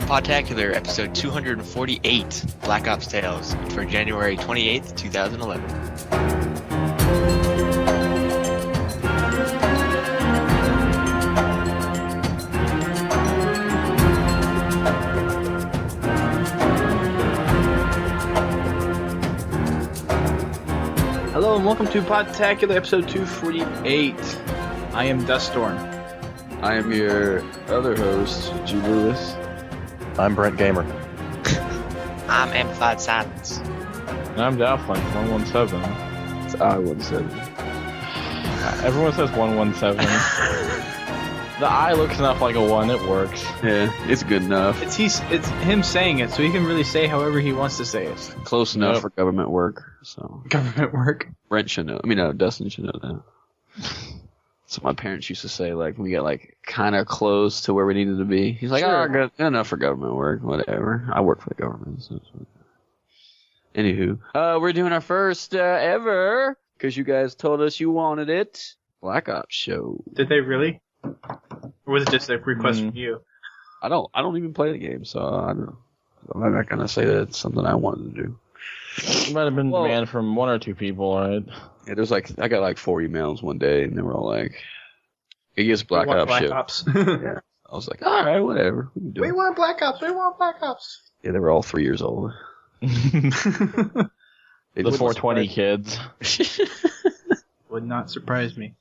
Podtacular episode 248, Black Ops Tales, for January 28th, 2011. Hello and welcome to Podtacular episode 248. I am Duststorm. I am your other host, GLewis. I'm Brent Gamer. I'm Amplified Silence. And I'm Daftlink 117. It's I-17. Everyone says 117. The I looks enough like a 1, it works. Yeah, it's good enough. It's him saying it, so he can really say however he wants to say it. Close enough Yep. for government work. So Government work. Brent should know. Dustin should know that. So my parents used to say, like, we got like kind of close to where we needed to be. He's like, Sure. good enough for government work, whatever. I work for the government. So anywho, we're doing our first ever, because you guys told us you wanted it, Black Ops show. Did they really? Or was it just a request from you? I don't even play the game, so I don't know. I'm not gonna say that it's something I wanted to do. It might have been demand from 1 or 2 people, right? Yeah, there's I got like 4 emails one day, and they were all like, "It is Black Ops Black shit." Ops. Yeah, I was like, "All right, whatever, we can do We it." want Black Ops. We want Black Ops. Yeah, they were all 3 years old. The They wouldn't 420 surprise kids. Would not surprise me.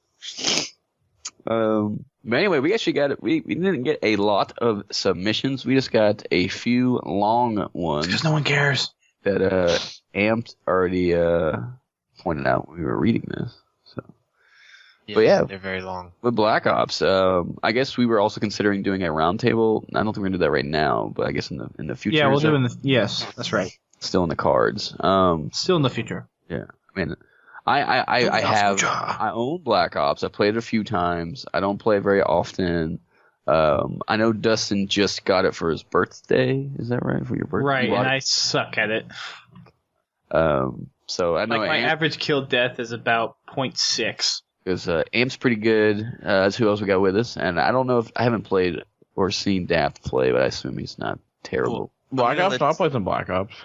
But anyway, we actually got it. We didn't get a lot of submissions. We just got a few long ones Because no one cares. that Amped already pointed out when we were reading this. So. Yeah, But yeah. They're very long. With Black Ops, I guess we were also considering doing a roundtable. I don't think we're gonna do that right now, but I guess in the future. Yeah, we'll do it in the... Yes, that's right. Still in the cards. Still in the future. Yeah. I mean, I own Black Ops. I played it a few times. I don't play it very often. I know Dustin just got it for his birthday. Is that right? For your birthday? Right, You bought and it? I suck at it. So I know Like, my average kill death is about 0.6. because Amp's pretty good. That's who else we got with us. And I don't know if I haven't played or seen Daft play, but I assume he's not terrible. Black Ops? I played some Black Ops.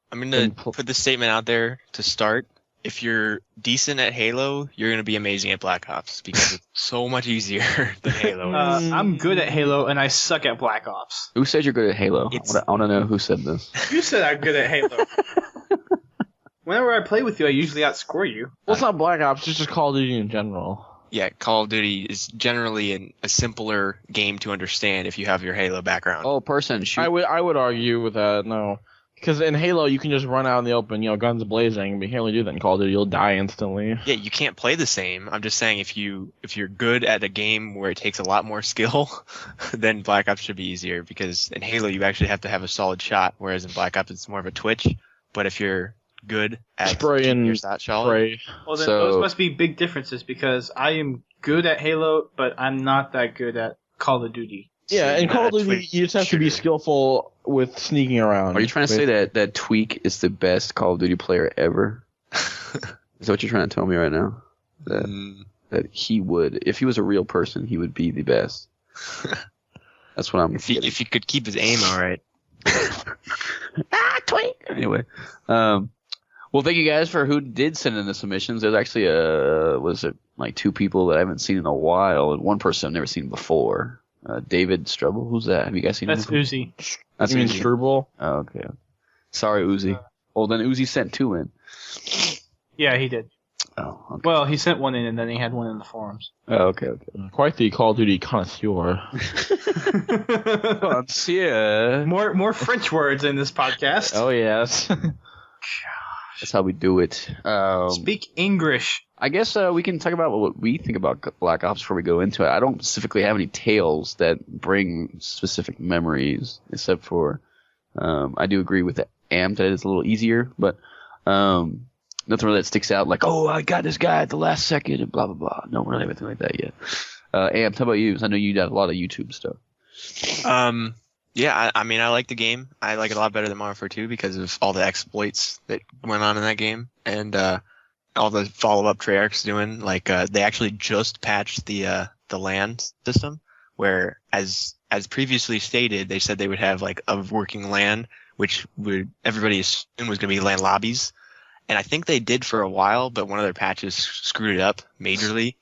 I'm going to put this statement out there to start. If you're decent at Halo, you're going to be amazing at Black Ops because it's so much easier than Halo is. I'm good at Halo, and I suck at Black Ops. Who said you're good at Halo? I want to know who said this. You said I'm good at Halo. Whenever I play with you, I usually outscore you. Well, it's not Black Ops, it's just Call of Duty in general. Yeah, Call of Duty is generally a simpler game to understand if you have your Halo background. Oh, person, shoot. I would argue with that, no. Because in Halo, you can just run out in the open, guns blazing, but you can't really do that in Call of Duty. You'll die instantly. Yeah, you can't play the same. I'm just saying if you're good at a game where it takes a lot more skill, then Black Ops should be easier because in Halo you actually have to have a solid shot, whereas in Black Ops it's more of a twitch. But if you're good at Spray and your shot solid, spray. Well, then So- those must be big differences because I am good at Halo, but I'm not that good at Call of Duty. Yeah, So in Call of you're not a Duty, twitch you just have to be shooter. skillful with sneaking around. Are you trying to say that Tweak is the best Call of Duty player ever? Is that what you're trying to tell me right now? That he would, if he was a real person, he would be the best. That's what I'm. if he could keep his aim all right. Tweak. Anyway, well, thank you guys for who did send in the submissions. There's actually was it like 2 people that I haven't seen in a while, and 1 person I've never seen before. David Strubble, who's that? Have you guys seen him That's before? Uzi. That's You mean Uzi. Struble? Oh, okay. Sorry, Uzi. Well, then Uzi sent 2 in. Yeah, he did. Oh, okay. Well, he sent one in, and then he had one in the forums. Oh, okay. Quite the Call of Duty connoisseur. Monsieur. More French words in this podcast. Oh, yes. That's how we do it. Speak English. I guess we can talk about what we think about Black Ops before we go into it. I don't specifically have any tales that bring specific memories, except for I do agree with the Amp that it's a little easier, but nothing really that sticks out like, oh, I got this guy at the last second and blah, blah, blah. No, really anything like that yet. Amp, how about you? 'Cause I know you got a lot of YouTube stuff. Yeah, I mean, I like the game. I like it a lot better than Modern Warfare 2 because of all the exploits that went on in that game. And all the follow-up Treyarch's doing. Like they actually just patched the LAN system, where as previously stated, they said they would have like a working LAN, which would everybody assumed was going to be LAN lobbies. And I think they did for a while, but one of their patches screwed it up majorly.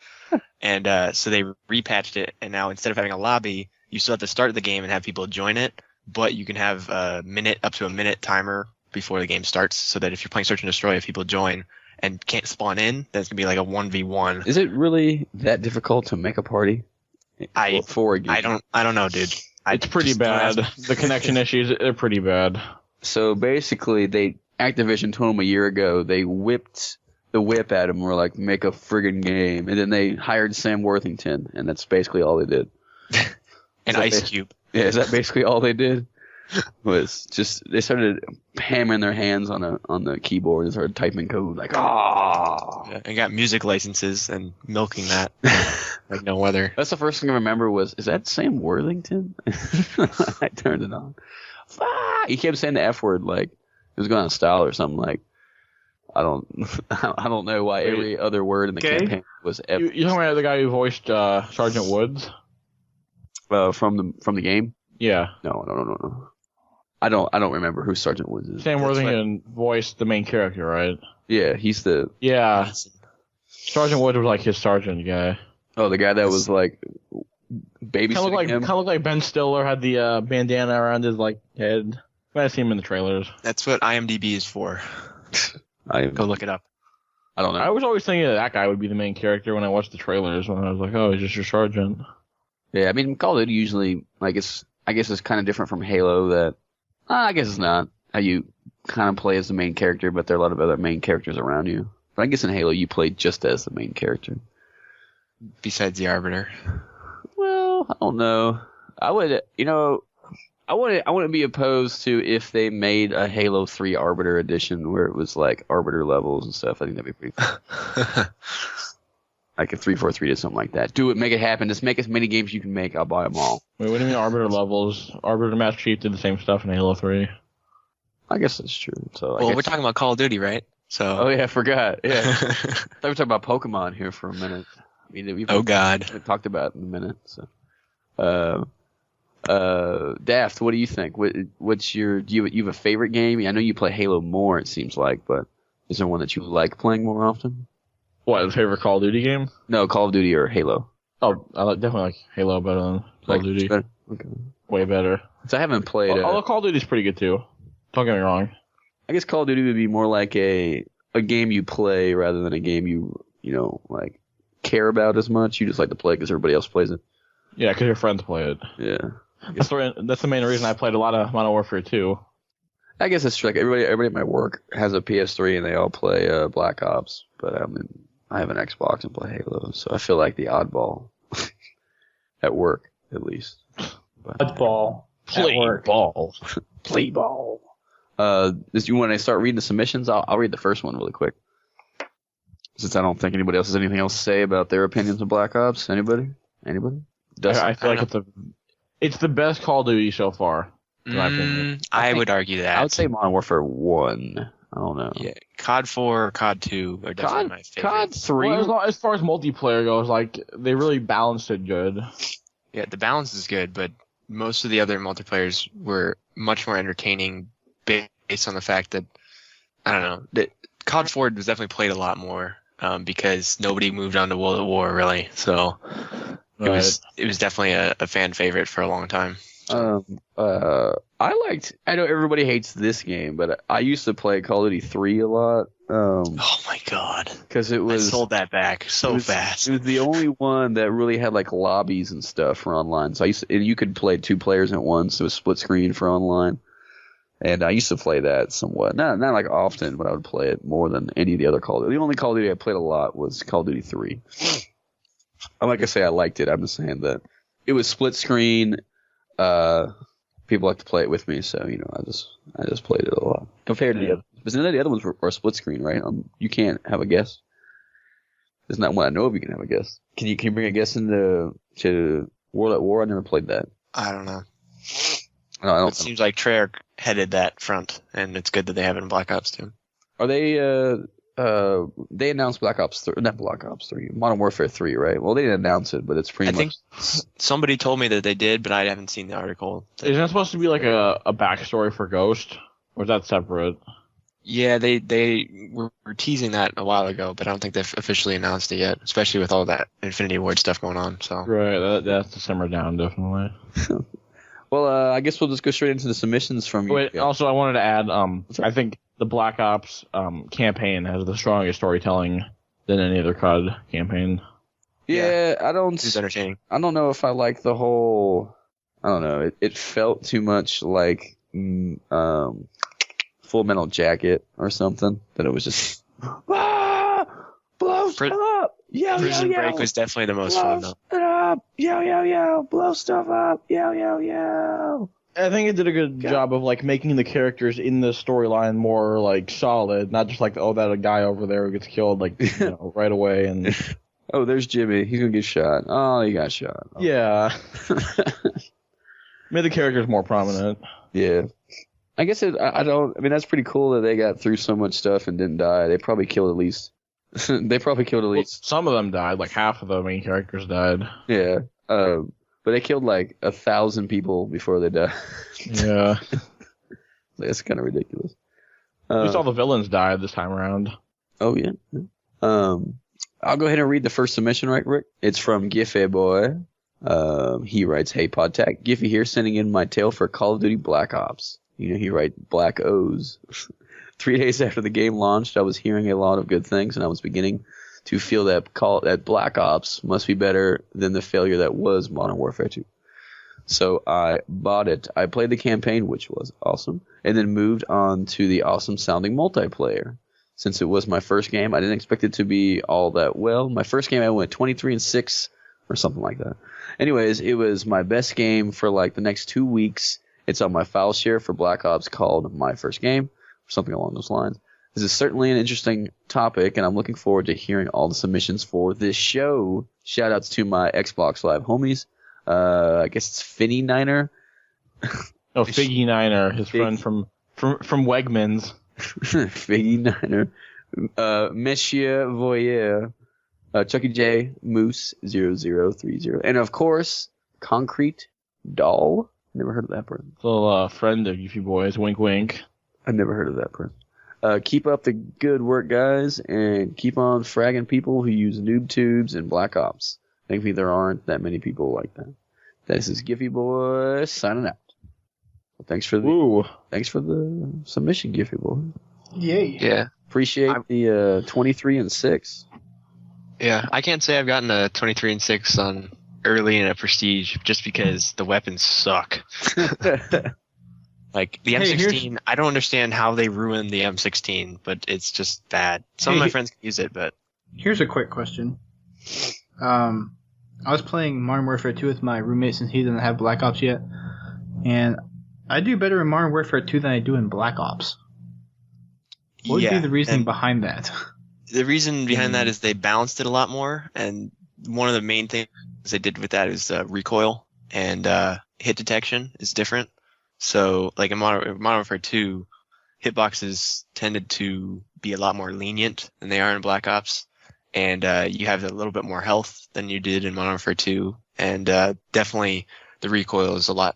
And so they repatched it, and now instead of having a lobby, you still have to start the game and have people join it, but you can have up to a minute timer before the game starts, so that if you're playing Search and Destroy, if people join and can't spawn in, then it's going to be like a 1v1. Is it really that difficult to make a party? For a game? I don't know, dude. It's pretty bad. The connection issues are pretty bad. So basically, Activision told them a year ago, they whipped the whip at him and were like, make a friggin' game. And then they hired Sam Worthington, and that's basically all they did. And Ice Cube. Yeah, is that basically all they did? Was just, they started hammering their hands on the keyboard and started typing code like, Yeah, and got music licenses and milking that like no other. That's the first thing I remember was, is that Sam Worthington? I turned it on. He kept saying the F word like it was going on style or something. Like I don't know why every other word in the campaign was F. You talking about the guy who voiced Sergeant Woods? From the game? Yeah. No. I don't remember who Sergeant Woods is. Sam Worthington voiced the main character, right? Yeah, he's the... Yeah. Sergeant Woods was like his sergeant guy. Oh, the guy that was like babysitting him? Kind of looked like Ben Stiller had the bandana around his like head. You might have seen him in the trailers. That's what IMDb is for. Go look it up. I don't know. I was always thinking that guy would be the main character when I watched the trailers. When I was like, oh, he's just your sergeant. Yeah, I mean, Call of Duty usually, like, I guess it's kind of different from Halo that, I guess it's not. How you kind of play as the main character, but there are a lot of other main characters around you. But I guess in Halo you play just as the main character. Besides the Arbiter. Well, I don't know. I wouldn't be opposed to if they made a Halo 3 Arbiter edition where it was like Arbiter levels and stuff. I think that'd be pretty fun. Like if 343 did something like that. Do it, make it happen. Just make as many games you can make. I'll buy them all. Wait, what do you mean Arbiter levels? Arbiter Master Chief did the same stuff in Halo 3. I guess that's true. So we're talking about Call of Duty, right? So. Oh yeah, I forgot. Yeah, I thought we were talking about Pokemon here for a minute. I mean, oh God, we talked about it in a minute. So, Daft, what do you think? What's your? Do you have a favorite game? I know you play Halo more. It seems like, but is there one that you like playing more often? What, a favorite Call of Duty game? No, Call of Duty or Halo. Oh, definitely like Halo better than Call of Duty. Better? Okay. Way better. So I haven't played. Although Call of Duty's pretty good too. Don't get me wrong. I guess Call of Duty would be more like a game you play rather than a game you like care about as much. You just like to play because everybody else plays it. Yeah, because your friends play it. Yeah. That's the main reason I played a lot of Modern Warfare 2. I guess it's true. Like everybody at my work has a PS3 and they all play Black Ops. But I have an Xbox and play Halo, so I feel like the oddball at work, at least. Oddball. Play ball. Play ball. Do you want to start reading the submissions? I'll read the first one really quick. Since I don't think anybody else has anything else to say about their opinions of Black Ops. Anybody? I feel like it's the best Call of Duty so far. In my opinion. I would argue that. I would say Modern Warfare 1. I don't know. Yeah, COD 4, COD 2 are definitely my favorite. COD 3? Well, as far as multiplayer goes, like, they really balanced it good. Yeah, the balance is good, but most of the other multiplayers were much more entertaining based on the fact that, I don't know, that COD 4 was definitely played a lot more because nobody moved on to World at War, really. So it was definitely a fan favorite for a long time. I know everybody hates this game, but I used to play Call of Duty 3 a lot. Oh my God. Because it was... I sold that back so fast. It was the only one that really had like lobbies and stuff for online. So you could play 2 players at once. It was split screen for online. And I used to play that somewhat. Not like often, but I would play it more than any of the other Call of Duty. The only Call of Duty I played a lot was Call of Duty 3. Like I say, I liked it. I'm just saying that it was split screen. People like to play it with me, so I just played it a lot compared to the other. But none of the other ones were split screen, right? You can't have a guest. There's not one I know of you can have a guest. Can you bring a guest into World at War? I never played that. I don't know. No, I don't. It seems like Treyarch headed that front, and it's good that they have it in Black Ops too. Are they they announced not Black Ops 3, Modern Warfare 3, right? Well, they didn't announce it, but it's pretty I much. think somebody told me that they did, but I haven't seen the article. Isn't that supposed to be like a backstory for Ghost? Or is that separate? Yeah, they were teasing that a while ago, but I don't think they've officially announced it yet, especially with all that Infinity Ward stuff going on. So Right, that's to simmer down, definitely. Well, I guess we'll just go straight into the submissions from you. Wait, also I wanted to add, I think the Black Ops campaign has the strongest storytelling than any other COD campaign. Yeah, it's entertaining. I don't know if I like the whole. I don't know. It felt too much like Full Metal Jacket or something. That it was just blow stuff up. Prison Break was definitely the most fun though. Blow stuff up. Yo. I think it did a good job of like making the characters in the storyline more like solid, not just like that guy over there who gets killed like right away and. Oh, there's Jimmy. He's gonna get shot. Oh, he got shot. Oh. Yeah. Made the characters more prominent. Yeah. I guess I mean, that's pretty cool that they got through so much stuff and didn't die. They probably killed at least. Some of them died. Like half of the main characters died. Yeah. But they killed like 1,000 people before they died. Yeah. That's kind of ridiculous. At least all the villains died this time around. Oh, yeah. I'll go ahead and read the first submission, right, Rick? It's from Giffy Boy. He writes, "Hey, Podtac, Giffy here, sending in my tale for Call of Duty Black Ops." He writes Black O's. 3 days after the game launched, I was hearing a lot of good things, and I was beginning to feel that Black Ops must be better than the failure that was Modern Warfare 2. So I bought it. I played the campaign, which was awesome, and then moved on to the awesome-sounding multiplayer. Since it was my first game, I didn't expect it to be all that well. My first game, I went 23-6 or something like that. Anyways, it was my best game for like the next 2 weeks. It's on my file share for Black Ops called My First Game, or something along those lines. This is certainly an interesting topic, and I'm looking forward to hearing all the submissions for this show. Shoutouts to my Xbox Live homies. I guess it's Finny Niner. Oh, Figgy Niner, his friend from Wegmans. Figgy Niner. Monsieur Voyer. Chucky J. Moose 0030. And of course, Concrete Doll. Never heard of that person. Little friend of you boys, wink wink. I've never heard of that person. Keep up the good work, guys, and keep on fragging people who use noob tubes in Black Ops. Thankfully, there aren't that many people like that. This is Giffy Boy signing out. Well, thanks for the submission, Giffy Boy. Yay. Yeah. Appreciate the 23-6. Yeah, I can't say I've gotten a 23-6 on early in a prestige just because the weapons suck. Like the M16, I don't understand how they ruined the M16, but it's just bad. Some of my friends can use it, but here's a quick question. I was playing Modern Warfare 2 with my roommate since he doesn't have Black Ops yet, and I do better in Modern Warfare 2 than I do in Black Ops. What would be the reason behind that? The reason behind that is they balanced it a lot more, and one of the main things they did with that is recoil and hit detection is different. So, like in Modern Warfare 2, hitboxes tended to be a lot more lenient than they are in Black Ops, and you have a little bit more health than you did in Modern Warfare 2, and definitely the recoil is a lot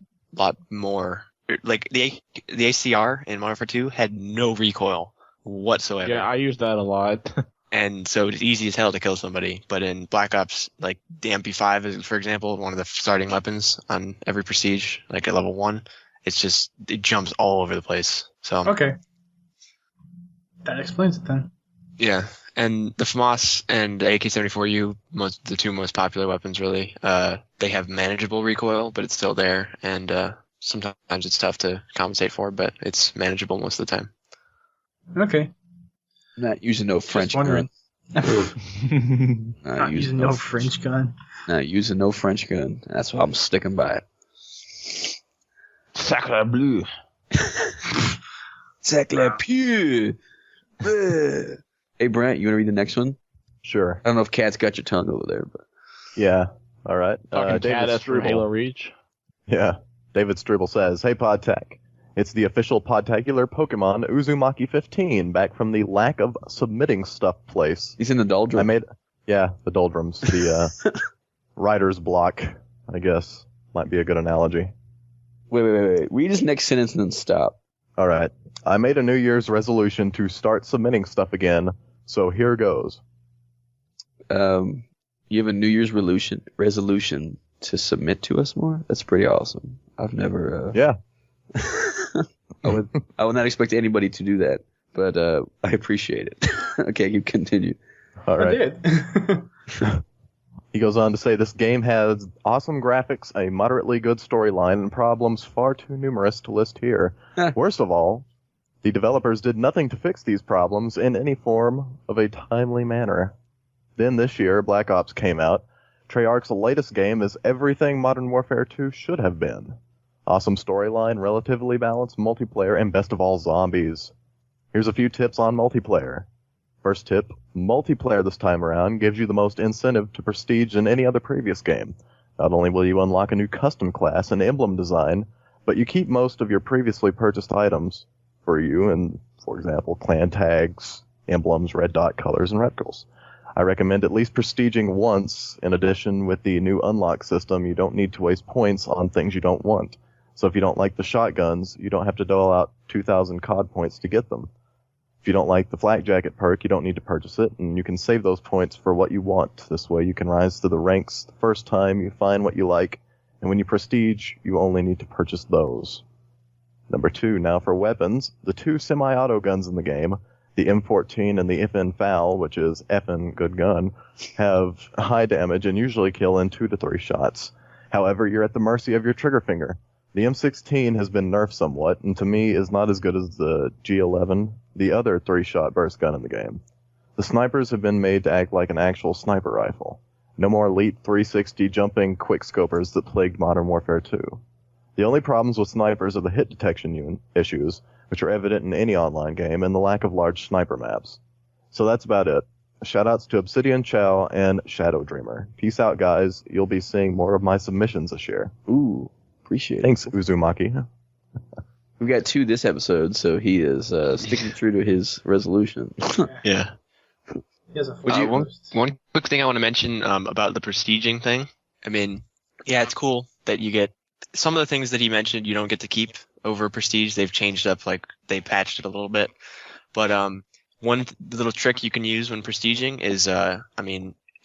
more. Like the ACR in Modern Warfare 2 had no recoil whatsoever. Yeah, I use that a lot. And so it's easy as hell to kill somebody. But in Black Ops, like the MP5 is, for example, one of the starting weapons on every prestige, like at level 1. It jumps all over the place. So okay, that explains it then. Yeah, and the FAMAS and the AK-74U, the two most popular weapons, really. They have manageable recoil, but it's still there, and sometimes it's tough to compensate for, but it's manageable most of the time. Okay. Not using no French gun. Not using no French gun. Not using no French gun. That's why I'm sticking by it. Sacre bleu. Sacre bleu. Hey, Brent, you want to read the next one? Sure. I don't know if Cat's got your tongue over there, but yeah. All right. David Cat from Halo Reach. Yeah. David Struble says, "Hey, Podtac. It's the official Podtacular Pokemon Uzumaki 15, back from the lack of submitting stuff place. He's in the doldrums. The doldrums, the writer's block, I guess, might be a good analogy. Wait. Read his next sentence and then stop. All right. I made a New Year's resolution to start submitting stuff again, so here goes. You have a New Year's resolution to submit to us more? That's pretty awesome. I've never... Yeah. I would not expect anybody to do that, but I appreciate it. Okay, you continue. All right. I did. He goes on to say this game has awesome graphics, a moderately good storyline, and problems far too numerous to list here. Worst of all, the developers did nothing to fix these problems in any form of a timely manner. Then this year, Black Ops came out. Treyarch's latest game is everything Modern Warfare 2 should have been. Awesome storyline, relatively balanced multiplayer, and best of all, zombies. Here's a few tips on multiplayer. First tip, multiplayer this time around gives you the most incentive to prestige than any other previous game. Not only will you unlock a new custom class and emblem design, but you keep most of your previously purchased items for you, and for example, clan tags, emblems, red dot colors, and reticles. I recommend at least prestiging once. In addition, with the new unlock system, you don't need to waste points on things you don't want. So if you don't like the shotguns, you don't have to dole out 2,000 COD points to get them. If you don't like the flak jacket perk, you don't need to purchase it, and you can save those points for what you want. This way you can rise to the ranks the first time you find what you like, and when you prestige, you only need to purchase those. Number 2, now for weapons. The 2 semi-auto guns in the game, the M14 and the FN FAL, which is FN good gun, have high damage and usually kill in 2 to 3 shots. However, you're at the mercy of your trigger finger. The M16 has been nerfed somewhat, and to me is not as good as the G11, the other 3-shot burst gun in the game. The snipers have been made to act like an actual sniper rifle. No more elite 360 jumping quickscopers that plagued Modern Warfare 2. The only problems with snipers are the hit detection issues, which are evident in any online game, and the lack of large sniper maps. So that's about it. Shoutouts to Obsidian Chow and Shadow Dreamer. Peace out, guys. You'll be seeing more of my submissions this year. Ooh, appreciate it. Thanks, Uzumaki. We got 2 this episode, so he is sticking true to his resolution. Yeah. He has a full one quick thing I want to mention about the prestiging thing. I mean, yeah, it's cool that you get some of the things that he mentioned you don't get to keep over prestige. They've changed up, like they patched it a little bit. But one little trick you can use when prestiging is, it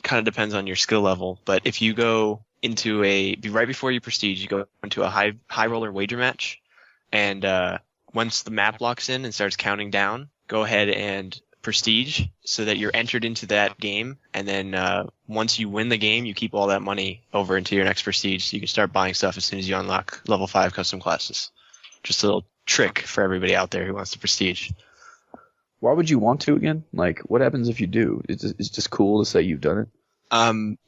kind of depends on your skill level. But if you go into right before you prestige, you go into a high roller wager match. And once the map locks in and starts counting down, go ahead and prestige so that you're entered into that game. And then once you win the game, you keep all that money over into your next prestige. So you can start buying stuff as soon as you unlock level 5 custom classes. Just a little trick for everybody out there who wants to prestige. Why would you want to again? Like, what happens if you do? It's just cool to say you've done it.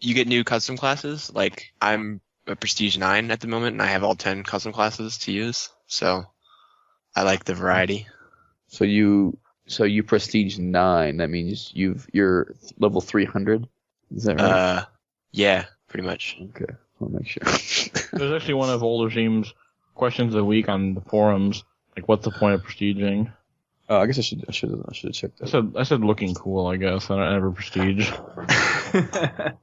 You get new custom classes. Like, I'm a prestige 9 at the moment, and I have all 10 custom classes to use. So I like the variety. So you prestige 9. That means you're level 300. Is that right? Yeah, pretty much. Okay, I'll make sure. There's actually one of Old Regime's questions of the week on the forums. Like, what's the point of prestiging? Oh, I guess I should have checked that. I said looking cool, I guess. I never prestige.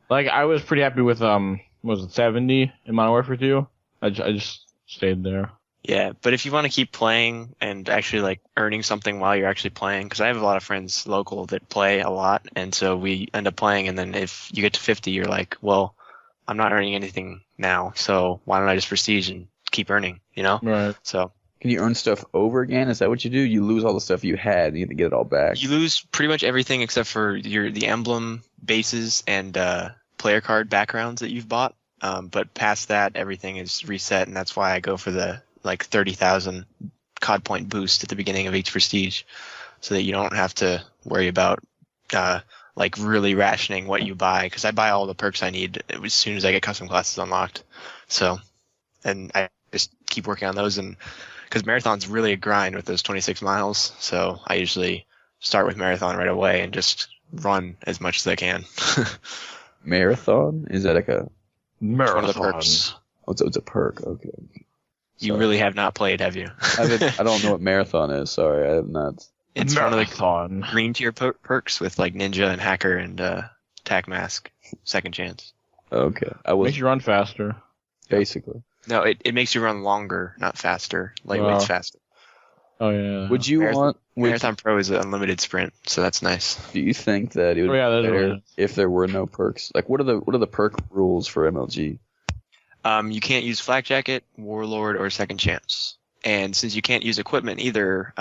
Like, I was pretty happy with, was it 70 in Modern Warfare 2? I just stayed there. Yeah, but if you want to keep playing and actually, like, earning something while you're actually playing, because I have a lot of friends local that play a lot, and so we end up playing, and then if you get to 50, you're like, well, I'm not earning anything now, so why don't I just prestige and keep earning, you know? Right. So... Can you earn stuff over again? Is that what you do? You lose all the stuff you had and you have to get it all back? You lose pretty much everything except for the emblem bases and player card backgrounds that you've bought. But past that, everything is reset, and that's why I go for the 30,000 COD point boost at the beginning of each prestige, so that you don't have to worry about really rationing what you buy, because I buy all the perks I need as soon as I get custom classes unlocked. So, and I just keep working on those, and because Marathon's really a grind with those 26 miles, so I usually start with Marathon right away and just run as much as I can. Marathon? Is that like a... Marathon. One of the perks. Oh, it's a perk, okay. You Sorry. really have not played, have you? I don't know what marathon is. Sorry, I have not. It's one of the Marathon. green tier perks with like ninja and hacker and attack mask, second chance. Okay, I was Makes you run faster. basically. No, it makes you run longer, not faster. Lightweight's Wow. faster. Oh yeah. Would you want? Marathon Pro is an unlimited sprint, so that's nice. Do you think that it would Oh, yeah, be that's better right. if there were no perks? Like, what are the perk rules for MLG? You can't use Flak Jacket, Warlord, or Second Chance. And since you can't use equipment either,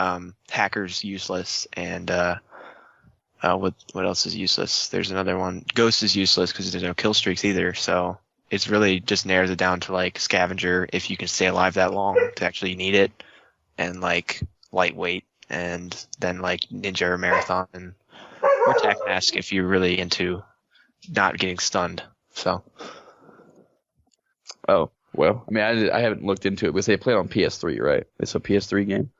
Hacker's useless, and what else is useless? There's another one. Ghost is useless because there's no kill streaks either, so it's really just narrows it down to like Scavenger if you can stay alive that long to actually need it, and like Lightweight, and then like Ninja or Marathon, or Attack Mask if you're really into not getting stunned. So. Oh, well, I mean, I haven't looked into it because they play it on PS3, right? It's a PS3 game.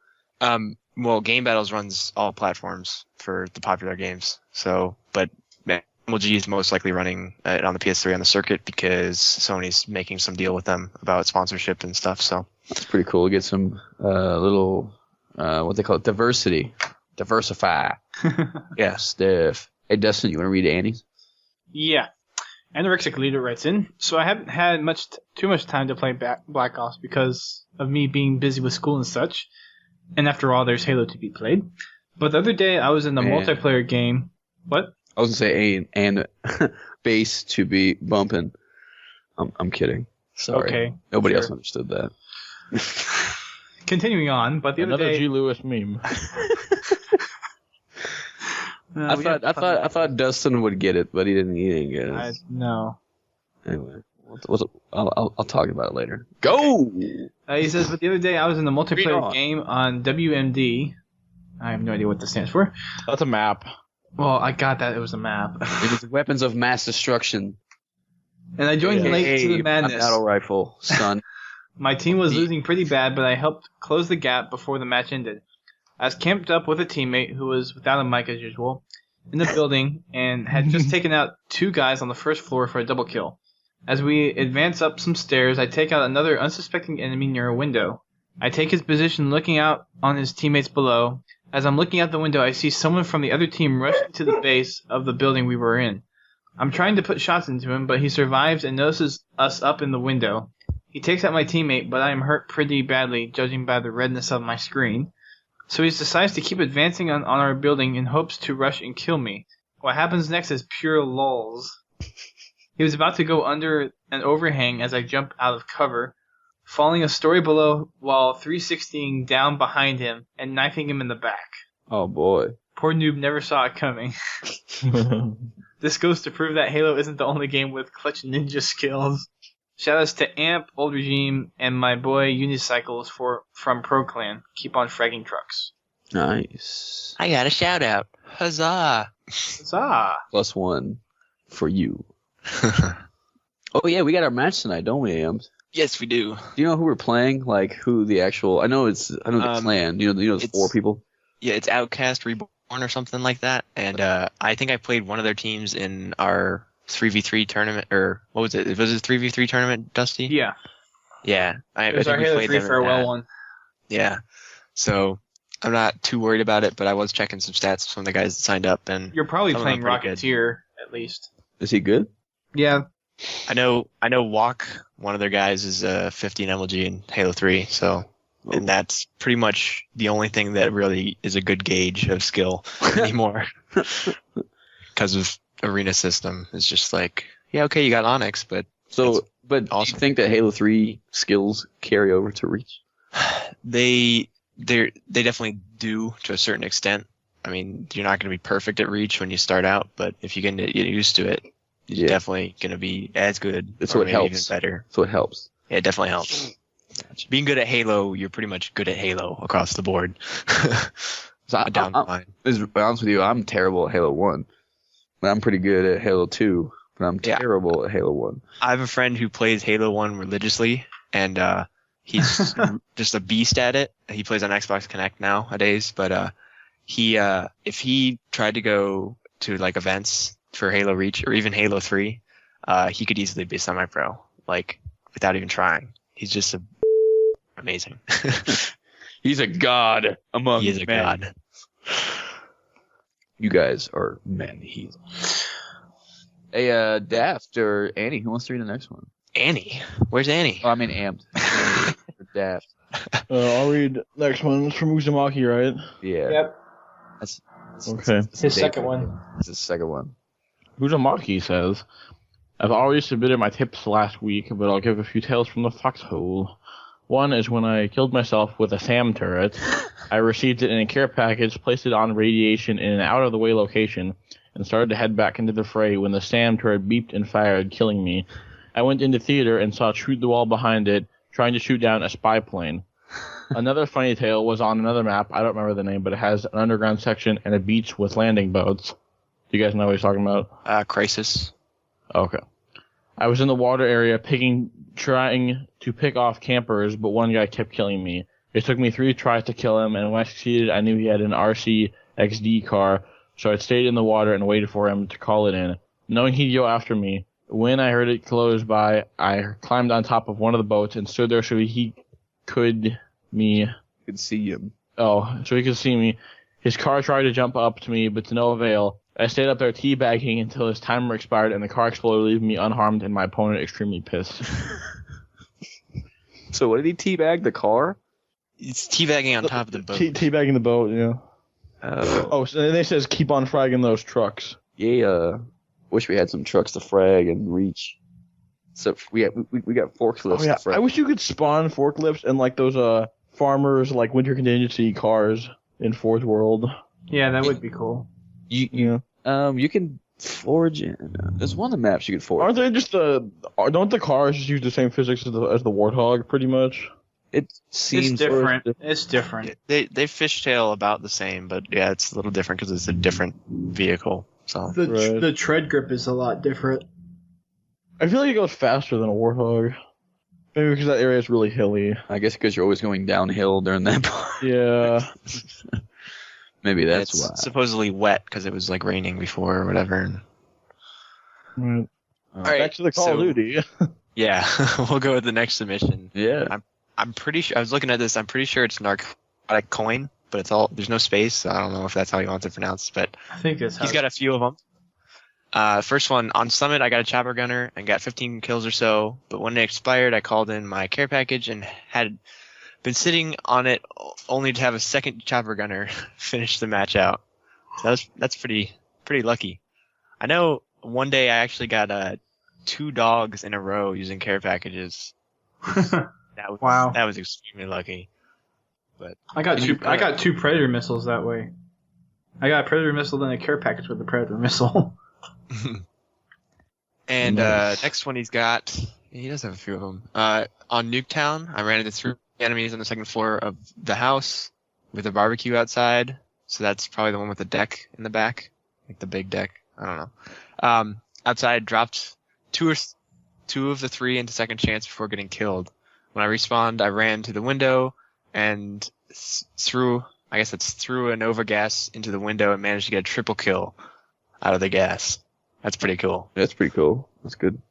Well, Game Battles runs all platforms for the popular games. So, but MLG is most likely running it on the PS3 on the circuit because Sony's making some deal with them about sponsorship and stuff. So It's pretty cool. Get some little what they call it, diversify yeah. stuff. Hey, Dustin, you want to read Annie's? Yeah. Anorexic Leader writes in, so I haven't had too much time to play Black Ops because of me being busy with school and such. And after all, there's Halo to be played. But the other day, I was in the multiplayer game. What? I was gonna say and bass to be bumping. I'm kidding. Sorry. Okay. Nobody sure. else understood that. Continuing on, but the Another other day, GLewis meme. I thought Dustin would get it, but he didn't get it. No. Anyway, I'll talk about it later. Go. He says, but the other day I was in the Read multiplayer on. game on WMD. I have no idea what this stands for. That's a map. Well, I got that it was a map. It is weapons of mass destruction. And I joined late to the A madness. battle rifle, son. My team was losing pretty bad, but I helped close the gap before the match ended. I was camped up with a teammate who was without a mic as usual in the building and had just taken out 2 guys on the first floor for a double kill. As we advance up some stairs, I take out another unsuspecting enemy near a window. I take his position looking out on his teammates below. As I'm looking out the window, I see someone from the other team rushing to the base of the building we were in. I'm trying to put shots into him, but he survives and notices us up in the window. He takes out my teammate, but I am hurt pretty badly, judging by the redness of my screen. So he decides to keep advancing on our building in hopes to rush and kill me. What happens next is pure lulz. He was about to go under an overhang as I jump out of cover, falling a story below while 360ing down behind him and knifing him in the back. Oh boy. Poor noob never saw it coming. This goes to prove that Halo isn't the only game with clutch ninja skills. Shoutouts to Amp, Old Regime, and my boy Unicycles from Pro Clan. Keep on fragging trucks. Nice. I got a shout out. Huzzah! Huzzah! +1 for you. Oh yeah, we got our match tonight, don't we, Ams? Yes, we do. Do you know who we're playing? Like who the actual? I know the clan. You know, it's 4 people. Yeah, it's Outcast Reborn or something like that. And I think I played one of their teams in our 3v3 tournament, or what was it? Was it a 3v3 tournament, Dusty? Yeah. Yeah. It was our Halo 3 farewell one. Yeah. So I'm not too worried about it, but I was checking some stats from the guys that signed up, and You're probably some of them playing are pretty good. Rocketeer, at least. Is he good? Yeah. I know Walk, one of their guys, is 50 in MLG in Halo 3, so and that's pretty much the only thing that really is a good gauge of skill anymore. Because of arena system. It's just like, yeah, okay, you got Onyx, but So, but awesome. do you think that Halo 3 skills carry over to Reach? they definitely do to a certain extent. I mean, you're not going to be perfect at Reach when you start out, but if you get used to it, you're definitely going to be as good. That's or what maybe helps. even better. So it helps. Yeah, it definitely helps. Being good at Halo, you're pretty much good at Halo across the board. So Down the line. To be honest with you, I'm terrible at Halo 1. But I'm pretty good at Halo 2. But I'm terrible at Halo 1. I have a friend who plays Halo 1 religiously, and he's just a beast at it. He plays on Xbox Connect nowadays, but if he tried to go to like events for Halo Reach or even Halo 3, he could easily be semi-pro, like without even trying. He's just a amazing. He's a god among He is a men. god. You guys are men. Hey, Daft or Annie, who wants to read the next one? Annie, where's Annie? Oh, I mean Amped. Or Daft. I'll read next one. It's from Uzumaki, right? Yeah. Yep. Okay. His second one. It's his second one. Uzumaki says, I've already submitted my tips last week, but I'll give a few tales from the Foxhole. One is when I killed myself with a SAM turret. I received it in a care package, placed it on radiation in an out-of-the-way location, and started to head back into the fray when the SAM turret beeped and fired, killing me. I went into theater and saw Shoot the Wall behind it, trying to shoot down a spy plane. Another funny tale was on another map, I don't remember the name, but it has an underground section and a beach with landing boats. Do you guys know what he's talking about? Crisis. Okay. I was in the water area trying to pick off campers, but one guy kept killing me. It took me 3 tries to kill him, and when I succeeded, I knew he had an RC XD car, so I stayed in the water and waited for him to call it in, knowing he'd go after me. When I heard it close by, I climbed on top of one of the boats and stood there so he could see him. Oh, so he could see me. His car tried to jump up to me, but to no avail. I stayed up there teabagging until his timer expired and the car exploded, leaving me unharmed and my opponent extremely pissed. So what did he teabag? The car? It's teabagging on top of the boat. Teabagging the boat, yeah. Oh, So and it says keep on fragging those trucks. yeah. Wish we had some trucks to frag and reach. So we got forklifts Oh, yeah. to frag. I wish you could spawn forklifts and like those farmers like winter contingency cars in Fourth World. Yeah, that would be cool. Yeah. You can forge in. There's one of the maps you can forge. Aren't they just don't the cars just use the same physics as the Warthog pretty much? It seems It's different. It's different. They fishtail about the same, but yeah, it's a little different because it's a different vehicle. So Right. The tread grip is a lot different. I feel like it goes faster than a Warthog. Maybe because that area is really hilly. I guess because you're always going downhill during that part. Yeah. Maybe that's it's why. supposedly wet because it was like raining before or whatever. Right. All right, Back to the Call of Duty. Yeah, we'll go with the next submission. Yeah. I'm pretty sure. I was looking at this. I'm pretty sure it's narcotic coin, but it's all there's no space. So I don't know if that's how he wants it pronounced, but I think that's how he's got a few of them. First one on Summit, I got a chopper gunner and got 15 kills or so. But when it expired, I called in my care package and had been sitting on it only to have a second chopper gunner finish the match out. So that's pretty lucky. I know one day I actually got 2 dogs in a row using care packages. Wow. That was extremely lucky. But I got 2 Predator missiles that way. I got a Predator missile, then a care package with the Predator missile. And Nice. next one he does have a few of them. On Nuketown, I ran into 3 enemies on the second floor of the house with a barbecue outside. So that's probably the one with the deck in the back, like the big deck. I don't know. Outside, dropped two of the 3 into second chance before getting killed. When I respawned, I ran to the window and threw a Nova gas into the window and managed to get a triple kill out of the gas. That's pretty cool. That's pretty cool. That's good.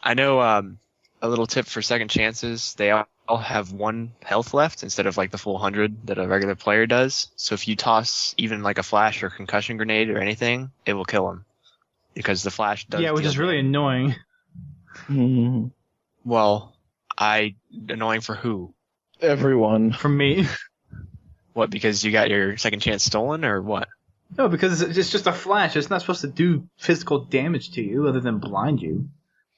I know a little tip for second chances. They all have 1 health left instead of like the full 100 that a regular player does. So if you toss even like a flash or concussion grenade or anything, it will kill them. Because the flash does. Yeah, which is really annoying. Mhm. Well, annoying for who? Everyone. For me. What, because you got your second chance stolen or what? No, because it's just a flash. It's not supposed to do physical damage to you other than blind you.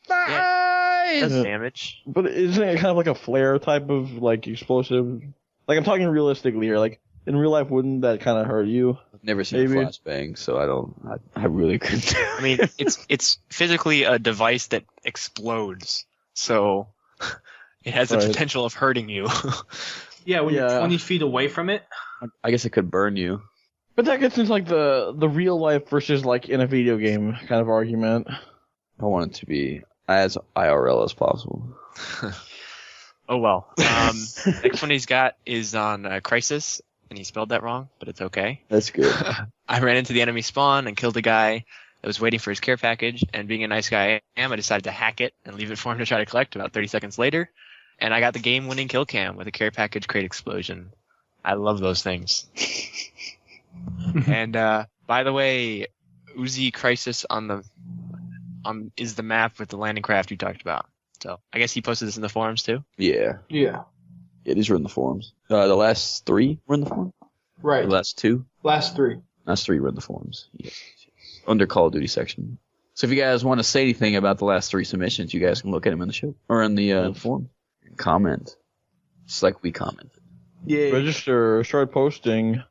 It does Yeah. damage. But isn't it kind of like a flare type of like explosive? Like I'm talking realistically here. Like in real life, wouldn't that kind of hurt you? I've never seen Maybe. a flashbang, so I really couldn't. I mean, it's physically a device that explodes, so it has the Right. potential of hurting you. Yeah, when Yeah. you're 20 feet away from it. I guess it could burn you. But that gets into like the real life versus like in a video game kind of argument. I want it to be as IRL as possible. Oh well. Next one he's got is on Crisis, and he spelled that wrong, but it's okay. That's good. I ran into the enemy spawn and killed a guy that was waiting for his care package, and being a nice guy I decided to hack it and leave it for him to try to collect about 30 seconds later. And I got the game-winning kill cam with a care package crate explosion. I love those things. And by the way, Uzi Crisis is the map with the landing craft you talked about. So I guess he posted this in the forums too. Yeah. Yeah. Yeah, these were in the forums. The last 3 were in the forum? Right. The last 2? Last 3. Last 3 were in the forums. Yes. Under Call of Duty section. So if you guys want to say anything about the last 3 submissions, you guys can look at them in the show. Or in the forum. Comment. Just like we comment. Yeah. Register, start posting,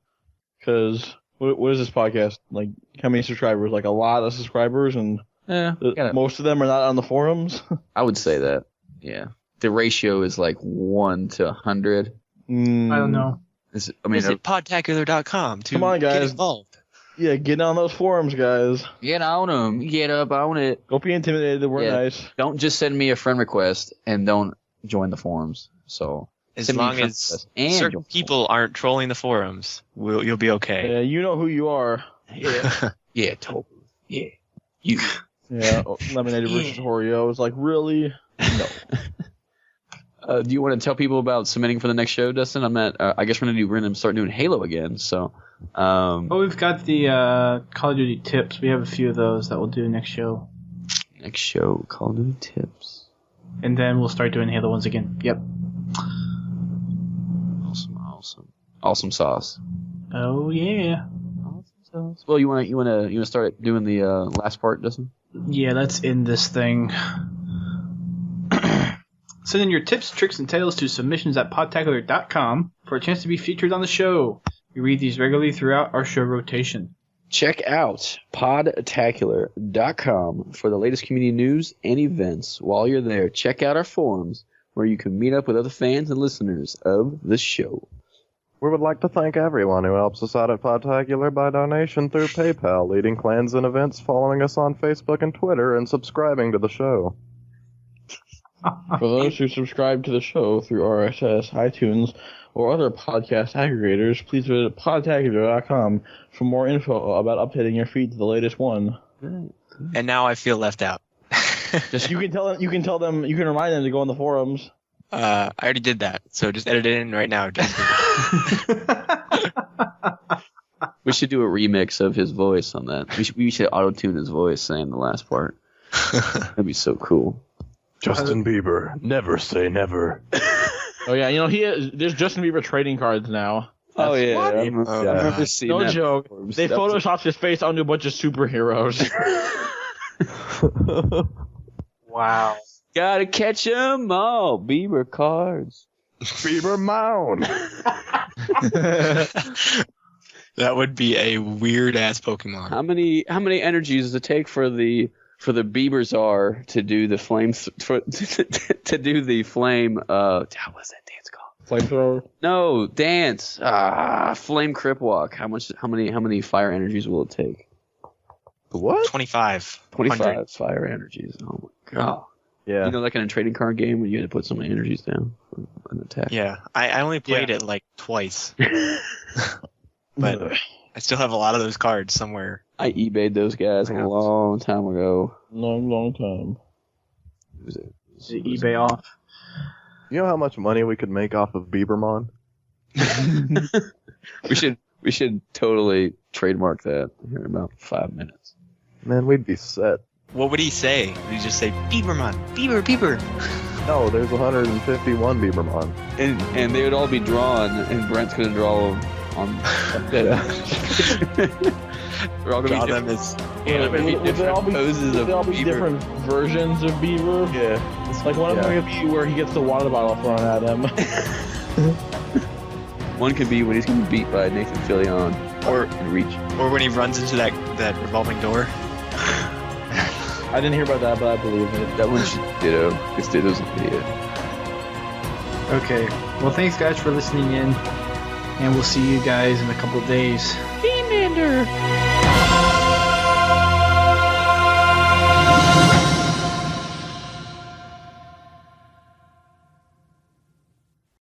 because what is this podcast? Like, how many subscribers? Like, a lot of subscribers, and most of them are not on the forums? I would say that, yeah. The ratio is like 1 to 100. I don't know. Visit podtacular.com to come on, guys. get involved. Yeah, get on those forums, guys. Get on them. Get up on it. Don't be intimidated. We're nice. Don't just send me a friend request and don't join the forums. So as long as certain people aren't trolling the forums, you'll be okay. Yeah, you know who you are. Yeah. Yeah, totally. Yeah. You. Yeah, Lemonade versus Oreos. Like, really? No. Do you want to tell people about submitting for the next show, Dustin? I guess we're gonna start doing Halo again. So. We've got the Call of Duty tips. We have a few of those that we'll do next show. Next show, Call of Duty tips. And then we'll start doing Halo ones again. Yep. Awesome sauce. Oh yeah. Awesome sauce. Well, you wanna start doing the last part, Dustin? Yeah, let's end this thing. Send in your tips, tricks, and tales to submissions@podtacular.com for a chance to be featured on the show. We read these regularly throughout our show rotation. Check out podtacular.com for the latest community news and events. While you're there, check out our forums where you can meet up with other fans and listeners of the show. We would like to thank everyone who helps us out at Podtacular by donation through PayPal, leading clans and events, following us on Facebook and Twitter, and subscribing to the show. For those who subscribe to the show through RSS, iTunes, or other podcast aggregators, please visit podtacular.com for more info about updating your feed to the latest one. And now I feel left out. You can remind them to go on the forums. I already did that, so just edit it in right now. We should do a remix of his voice on that. We should auto-tune his voice saying the last part. That'd be so cool. Justin Bieber, never say never. Oh yeah, there's Justin Bieber trading cards now. Oh yeah, I Oh, remember seeing no that. joke. They photoshopped his face onto a bunch of superheroes. Wow. Gotta catch 'em all. Bieber cards. Bieber Mound. That would be a weird ass Pokemon. How many energies does it take for the Bieberzar to do the flame to do the flame what's that dance called? Flamethrower? No, dance. Flame Crip Walk. How many fire energies will it take? What? 25. 25 fire energies. Oh my god. Yeah. You know, like in a trading card game when you had to put so many energies down for an attack. Yeah, I only played it like twice. But I still have a lot of those cards somewhere. I eBayed those guys a long time ago. Long time. Was it eBay off. You know how much money we could make off of Biebermon? We should totally trademark that here in about 5 minutes. Man, we'd be set. What would he say? Would he just say, Biebermon, Bieber? No, there's 151 Biebermon. And they would all be drawn, and Brent's going to draw them on Yeah. We're all going Draw to them as... Would they all be poses of Bieber. different versions of Bieber? Yeah. It's like one of them could be where he gets the water bottle thrown at him. One could be when he's getting beat by Nathan Fillion Or in Reach. or when he runs into that revolving door. I didn't hear about that, but I believe it. That one should ditto. Because Ditto's an idiot. Okay. Well, thanks guys for listening in, and we'll see you guys in a couple of days. Beamander!